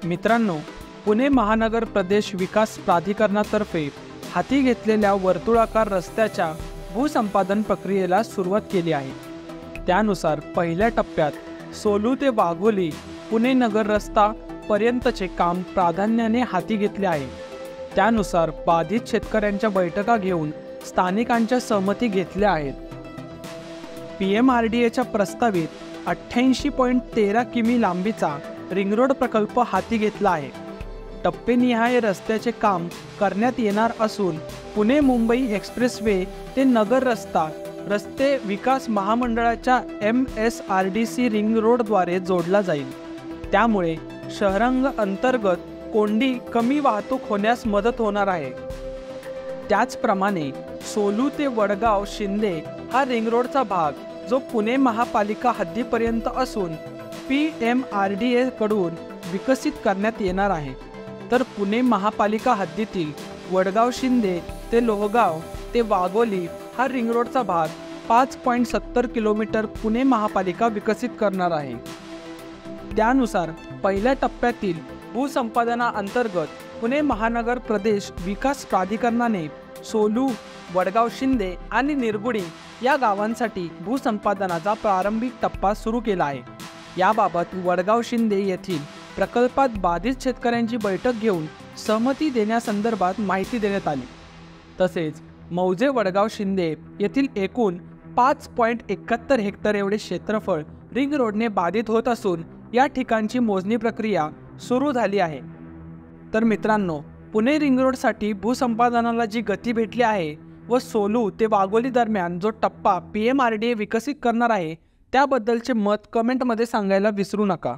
मित्रांनो, पुणे महानगर प्रदेश विकास प्राधिकरणातर्फे हाती घेतलेल्या वर्तुळाकार रस्त्याच्या भूसंपादन प्रक्रियेला सुरुवात केली आहे। त्यानुसार पहिल्या टप्प्यात सोलू ते वाघोली पुणे नगर रस्ता पर्यंतचे काम प्राधान्याने हाती घेतले आहे। त्यानुसार बाधित शेतकऱ्यांच्या बैठका घेऊन स्थानिकांच्या सहमती घेतल्या आहेत। PMRDAच्या प्रस्तावित 88.13 किमी लांबीचा रिंग रोड प्रकल्प हाती घेतला आहे। टप्पेनिहाय रस्त्याचे काम करण्यात येणार असून पुणे मुंबई एक्सप्रेसवे ते नगर रस्ते विकास महामंडळाच्या MSRDC रिंग रोडद्वारे जोडला जाईल। त्यामुळे शहरांग अंतर्गत कोंडी कमी वाहतूक होण्यास मदत होणार आहे। त्याचप्रमाणे सोलू ते वडगाव शिंदे हा रिंग रोडचा भाग जो पुणे महापालिका हद्दीपर्यंत असून PMRDA कडून विकसित करण्यात येणार आहे। तर पुणे महापालिका हद्दीतील वडगाव शिंदे ते लोहगाव ते वाघोली हा रिंग रोडचा भाग 5.70 किलोमीटर पुणे महापालिका विकसित करणार आहे। त्यानुसार पहिल्या टप्प्यातील भूसंपादनाअंतर्गत पुणे महानगर प्रदेश विकास प्राधिकरणाने सोलू, वडगाव शिंदे आणि निरगुडी या गावांसाठी भूसंपादनाचा प्रारंभिक टप्पा सुरू केला आहे। याबाबत वडगाव शिंदे येथील प्रकल्पात बाधित शेतकऱ्यांची बैठक घेऊन सहमती देण्यासंदर्भात माहिती देण्यात आली। तसेच मौजे वडगाव शिंदे येथील एकूण 5.71 हेक्टर एवढे क्षेत्रफळ रिंग रोडने बाधित होत असून या ठिकाणची मोजणी प्रक्रिया सुरू झाली आहे। तर मित्रांनो, पुणे रिंग रोडसाठी भूसंपादनाला जी गती भेटली आहे व सोलू ते वाघोली दरम्यान जो टप्पा PMRDA विकसित करणार आहे त्याबद्दलचे मत कमेंटमध्ये सांगायला विसरू नका।